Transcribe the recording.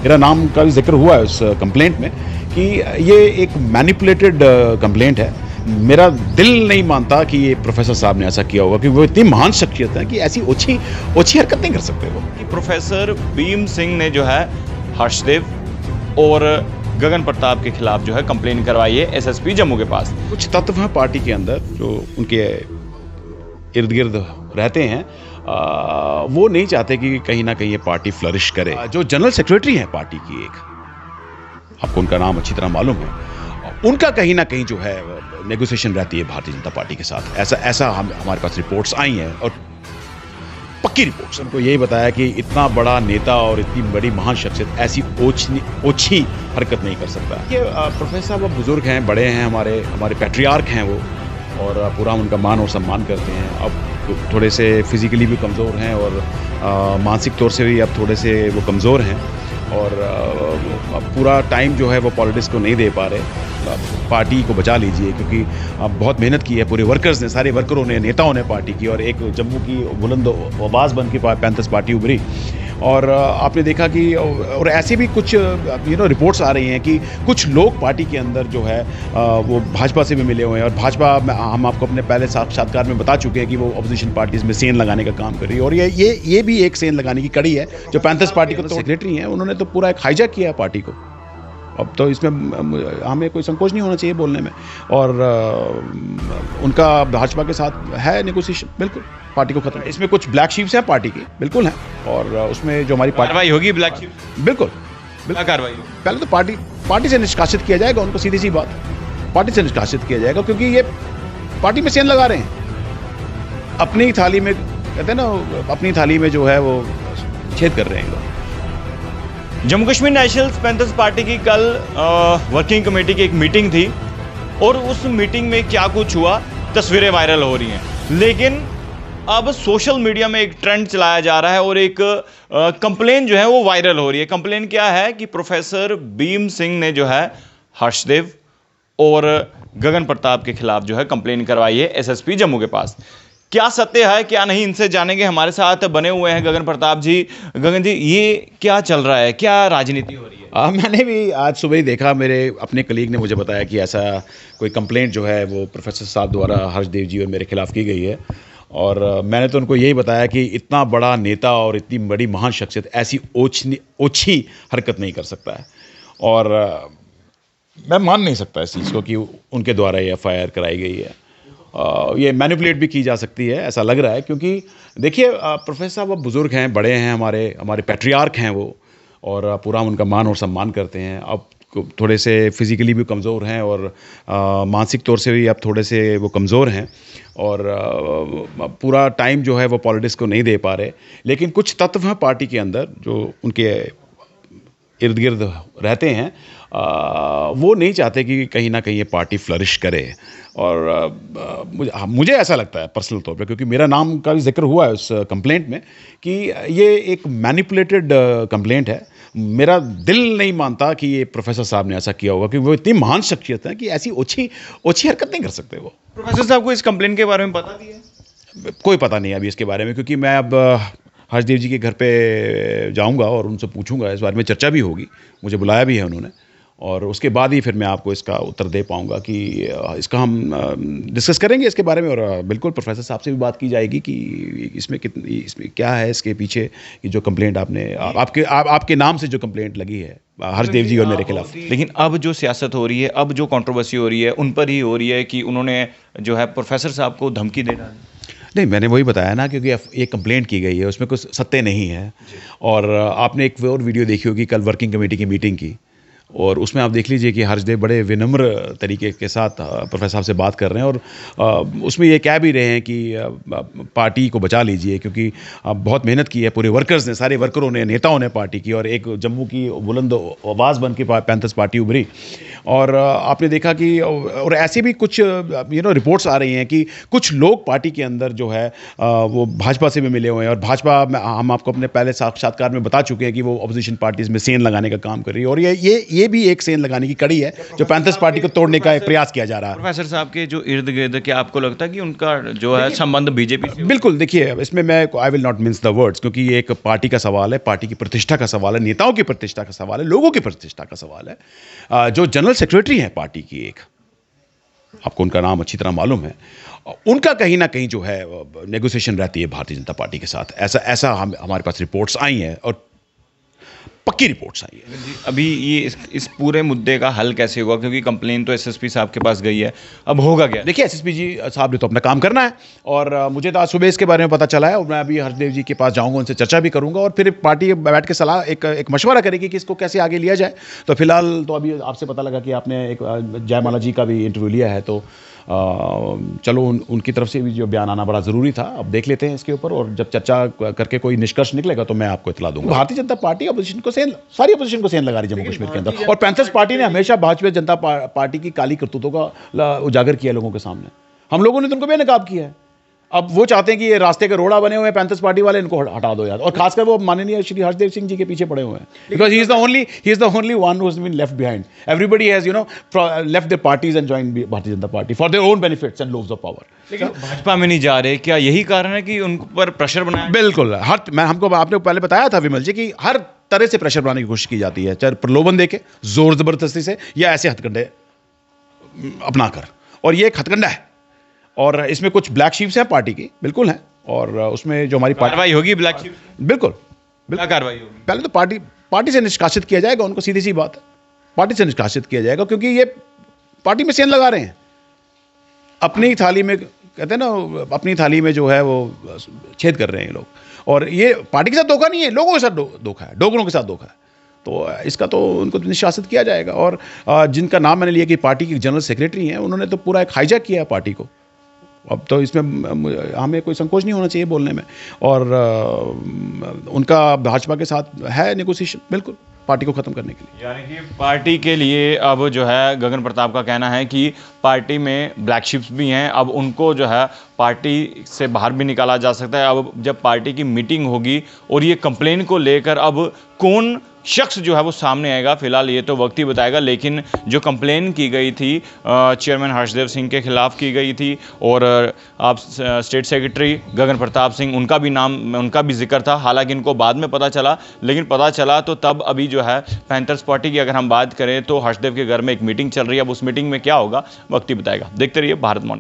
मेरा नाम का भी जिक्र हुआ है उस कंप्लेंट में कि ये एक मैनिपुलेटेड कंप्लेंट है। मेरा दिल नहीं मानता कि ये प्रोफेसर साहब ने ऐसा किया होगा, क्योंकि वो इतनी महान शख्सियत है कि ऐसी ओछी हरकत नहीं कर सकते वो। कि प्रोफेसर भीम सिंह ने जो है हर्षदेव और गगन प्रताप के खिलाफ जो है कंप्लेन करवाई है एसएसपी जम्मू के पास। कुछ तत्व हैं पार्टी के अंदर जो उनके इर्द गिर्द रहते हैं, वो नहीं चाहते कि कहीं ना कहीं ये पार्टी फ्लरिश करे। जो जनरल सेक्रेटरी हैं पार्टी की, एक आपको उनका नाम अच्छी तरह मालूम है, उनका कहीं ना कहीं जो है नेगोशिएशन रहती है भारतीय जनता पार्टी के साथ। ऐसा हमारे पास रिपोर्ट्स आई हैं और पक्की रिपोर्ट्स। उनको यही बताया कि इतना बड़ा नेता और इतनी बड़ी महान शख्सियत ऐसी ओछी हरकत नहीं कर सकता। ये प्रोफेसर साहब अब बुजुर्ग हैं, बड़े हैं, हमारे पैट्रियार्क हैं वो, और पूरा हम उनका मान और सम्मान करते हैं। अब थोड़े से फिजिकली भी कमज़ोर हैं और मानसिक तौर से भी अब थोड़े से वो कमज़ोर हैं, और पूरा टाइम जो है वो पॉलिटिक्स को नहीं दे पा रहे। पार्टी को बचा लीजिए, क्योंकि अब बहुत मेहनत की है पूरे वर्कर्स ने, सारे वर्करों ने, नेताओं ने पार्टी की, और एक जम्मू की बुलंद आवाज़ बन के पैंथर्स पार्टी उभरी। और आपने देखा कि और ऐसे भी कुछ रिपोर्ट्स आ रही हैं कि कुछ लोग पार्टी के अंदर जो है वो भाजपा से भी मिले हुए हैं, और भाजपा हम आपको अपने पहले साक्षात्कार में बता चुके हैं कि वो अपोजिशन पार्टीज में सेन लगाने का काम कर रही है, और ये भी एक सेन लगाने की कड़ी है। जो पैंथर्स पार्टी को सेक्रेटरी हैं, उन्होंने तो पूरा एक हाईजैक किया है पार्टी को। अब तो इसमें हमें कोई संकोच नहीं होना चाहिए बोलने में, और उनका भाजपा के साथ है नेगोशिएशन, बिल्कुल पार्टी को खत्म। इसमें कुछ ब्लैक शीप्स हैं पार्टी की, बिल्कुल हैं, और उसमें जो हमारी कार्रवाई होगी ब्लैक शीप, बिल्कुल कार्रवाई पहले तो पार्टी से निष्कासित किया जाएगा उनको, सीधी सी बात, पार्टी से निष्कासित किया जाएगा, क्योंकि ये पार्टी में सेन लगा रहे हैं। अपनी थाली में, कहते हैं ना, अपनी थाली में जो है वो छेद कर रहे हैं लोग। Jammu Kashmir national panthers party की कल वर्किंग कमेटी की एक मीटिंग थी, और उस मीटिंग में क्या कुछ हुआ, तस्वीरें वायरल हो रही हैं। लेकिन अब सोशल मीडिया में एक ट्रेंड चलाया जा रहा है, और एक कंप्लेन जो है वो वायरल हो रही है। कंप्लेन क्या है कि प्रोफेसर भीम सिंह ने जो है हर्षदेव और गगन प्रताप के खिलाफ जो है कंप्लेन करवाई है एसएसपी जम्मू के पास। क्या सत्य है क्या नहीं, इनसे जानेंगे। हमारे साथ बने हुए हैं गगन प्रताप जी। गगन जी, ये क्या चल रहा है, क्या राजनीति हो रही है? मैंने भी आज सुबह ही देखा, मेरे अपने कलीग ने मुझे बताया कि ऐसा कोई कंप्लेंट जो है वो प्रोफेसर साहब द्वारा हर्षदेव जी और मेरे खिलाफ की गई है, और मैंने तो उनको यही बताया कि इतना बड़ा नेता और इतनी बड़ी महान शख्सियत ऐसी ओछी हरकत नहीं कर सकता है, और मैं मान नहीं सकता इस चीज़ को कि उनके द्वारा ये एफआईआर कराई गई है। ये मैनिपुलेट भी की जा सकती है, ऐसा लग रहा है, क्योंकि देखिए प्रोफेसर साहब अब बुज़ुर्ग हैं, बड़े हैं, हमारे पैट्रियार्क हैं वो, और पूरा हम उनका मान और सम्मान करते हैं। अब थोड़े से फिजिकली भी कमज़ोर हैं, और मानसिक तौर से भी अब थोड़े से वो कमज़ोर हैं, और पूरा टाइम जो है वो पॉलिटिक्स को नहीं दे पा रहे। लेकिन कुछ तत्व हैं पार्टी के अंदर जो उनके इर्द गिर्द रहते हैं, वो नहीं चाहते कि कहीं ना कहीं ये पार्टी फ्लरिश करे। और मुझे ऐसा लगता है पर्सनल तौर पे, क्योंकि मेरा नाम का भी जिक्र हुआ है उस कंप्लेंट में, कि ये एक मैनिपुलेटेड कंप्लेंट है। मेरा दिल नहीं मानता कि ये प्रोफेसर साहब ने ऐसा किया होगा, क्योंकि वो इतनी महान शख्सियत है कि ऐसी ओछी हरकत नहीं कर सकते वो। प्रोफेसर साहब को इस कंप्लेन के बारे में पता भी है? कोई पता नहीं अभी इसके बारे में, क्योंकि मैं अब हर्षदेव जी के घर पे जाऊंगा और उनसे पूछूंगा, इस बारे में चर्चा भी होगी, मुझे बुलाया भी है उन्होंने, और उसके बाद ही फिर मैं आपको इसका उत्तर दे पाऊंगा कि इसका हम डिस्कस करेंगे इसके बारे में। और बिल्कुल प्रोफेसर साहब से भी बात की जाएगी कि इसमें क्या है इसके पीछे, कि जो कंप्लेंट आपके नाम से जो कंप्लेंट लगी है हर्षदेव जी और मेरे खिलाफ। लेकिन अब जो सियासत हो रही है, अब जो कंट्रोवर्सी हो रही है, उन पर ही हो रही है कि उन्होंने जो है प्रोफेसर साहब को धमकी दे डाली। नहीं, मैंने वही बताया ना, क्योंकि ये कंप्लेंट की गई है, उसमें कुछ सत्य नहीं है। और आपने एक और वीडियो देखी होगी कल वर्किंग कमेटी की मीटिंग की, और उसमें आप देख लीजिए कि हर्षदेव बड़े विनम्र तरीके के साथ प्रोफेसर साहब से बात कर रहे हैं, और उसमें ये कह भी रहे हैं कि पार्टी को बचा लीजिए, क्योंकि बहुत मेहनत की है पूरे वर्कर्स ने, सारे वर्करों ने, नेताओं ने पार्टी की, और एक जम्मू की बुलंद आवाज़ बन के पैंथर्स पार्टी उभरी। और आपने देखा कि और ऐसे भी कुछ रिपोर्ट्स आ रही हैं कि कुछ लोग पार्टी के अंदर जो है वो भाजपा से भी मिले हुए हैं, और भाजपा हम आपको अपने पहले साक्षात्कार में बता चुके हैं कि वो अपोजिशन पार्टीज़ में सेन लगाने का काम कर रही है, और ये ये भी एक सेंध लगाने की कड़ी है जो पैंथर्स पार्टी को तोड़ने का एक प्रयास किया जा रहा है। प्रोफेसर साहब के जो इर्द गिर्द, क्या आपको लगता है कि उनका जो है संबंध बीजेपी से? बिल्कुल, देखिए इसमें मैं I will not means the words, क्योंकि ये एक पार्टी का सवाल है, पार्टी की प्रतिष्ठा का सवाल है, नेताओं की प्रतिष्ठा का सवाल है, लोगों की प्रतिष्ठा का सवाल है। जो जनरल सेक्रेटरी है पार्टी की, एक आपको उनका नाम अच्छी तरह मालूम है, उनका कहीं ना कहीं जो है नेगोशिएशन रहती है भारतीय जनता पार्टी के साथ। ऐसा हमारे पास रिपोर्ट्स आई हैं और पक्की रिपोर्ट्स आई है। अभी ये इस पूरे मुद्दे का हल कैसे होगा, क्योंकि कंप्लेन तो एसएसपी साहब के पास गई है, अब होगा क्या? देखिए एसएसपी जी साहब ने तो अपना काम करना है, और मुझे तो आज सुबह इसके बारे में पता चला है, और मैं अभी हर्षदेव जी के पास जाऊंगा, उनसे चर्चा भी करूंगा, और फिर पार्टी बैठ के सलाह एक मशवरा करेगी कि इसको कैसे आगे लिया जाए। तो फिलहाल तो अभी आपसे पता लगा कि आपने एक जयमाला जी का भी इंटरव्यू लिया है, तो चलो उनकी तरफ से भी जो बयान आना बड़ा ज़रूरी था। अब देख लेते हैं इसके ऊपर, और जब चर्चा करके कोई निष्कर्ष निकलेगा तो मैं आपको इतला दूंगा। भारतीय जनता पार्टी सारी अपोजिशन को सेंध लगा रही है जम्मू कश्मीर के अंदर, और पैंथर्स पार्टी ने हमेशा भारतीय जनता पार्टी की काली करतूतों का उजागर किया लोगों के सामने। हम लोगों ने तो उनको बेनकाब किया है। अब वो चाहते हैं कि ये रास्ते के रोड़ा बने हुए हैं पैंथर्स पार्टी वाले, इनको हटा दो यार। और खासकर वो माननीय श्री हर्षदेव सिंह जी के पीछे पड़े हुए हैं, because he is the only one who has been left behind. Everybody has left their parties and join Bharatiya Janata Party for their own benefits and loves of power. लेकिन भाजपा में नहीं जा रहे, क्या यही कारण है कि उन पर प्रेशर बनाया? बिल्कुल, आपने पहले बताया था विमल जी कि हर तरह से प्रेशर बनाने की कोशिश की जाती है, चाहे प्रलोभन देके, जोर जबरदस्ती से, या ऐसे हथकंडे अपनाकर। और ये एक हथकंडा है, और इसमें कुछ ब्लैक शीप्स हैं पार्टी की, बिल्कुल हैं, और उसमें जो हमारी कार्रवाई होगी ब्लैक शीप? बिल्कुल क्या कार्रवाई होगी? पहले तो पार्टी से निष्कासित किया जाएगा उनको, सीधी सी बात है, पार्टी से निष्कासित किया जाएगा, क्योंकि ये पार्टी में सेंध लगा रहे हैं। अपनी थाली में, कहते हैं ना, अपनी थाली में जो है वो छेद कर रहे हैं लोग, और ये पार्टी के साथ धोखा नहीं है, लोगों के साथ धोखा है, डोगरों के साथ धोखा है। तो इसका तो उनको निष्कासित किया जाएगा। और जिनका नाम मैंने लिया कि पार्टी की जनरल सेक्रेटरी हैं, उन्होंने तो पूरा एक हाईजैक किया है पार्टी को। अब तो इसमें हमें कोई संकोच नहीं होना चाहिए बोलने में, और उनका भाजपा के साथ है नेगोशिएशन, बिल्कुल, पार्टी को ख़त्म करने के लिए। यानी कि पार्टी के लिए अब जो है गगन प्रताप का कहना है कि पार्टी में ब्लैक शिप्स भी हैं, अब उनको जो है पार्टी से बाहर भी निकाला जा सकता है। अब जब पार्टी की मीटिंग होगी और ये कंप्लेन को लेकर अब कौन शख्स जो है वो सामने आएगा, फिलहाल ये तो वक्त ही बताएगा। लेकिन जो कंप्लेन की गई थी चेयरमैन हर्षदेव सिंह के खिलाफ की गई थी, और आप स्टेट सेक्रेटरी गगन प्रताप सिंह, उनका भी नाम, उनका भी जिक्र था, हालांकि इनको बाद में पता चला, लेकिन पता चला तो तब। अभी जो है पैंथर्स पार्टी की अगर हम बात करें तो हर्षदेव के घर में एक मीटिंग चल रही है, अब उस मीटिंग में क्या होगा वक्त ही बताएगा। देखते रहिए भारत मॉर्निंग।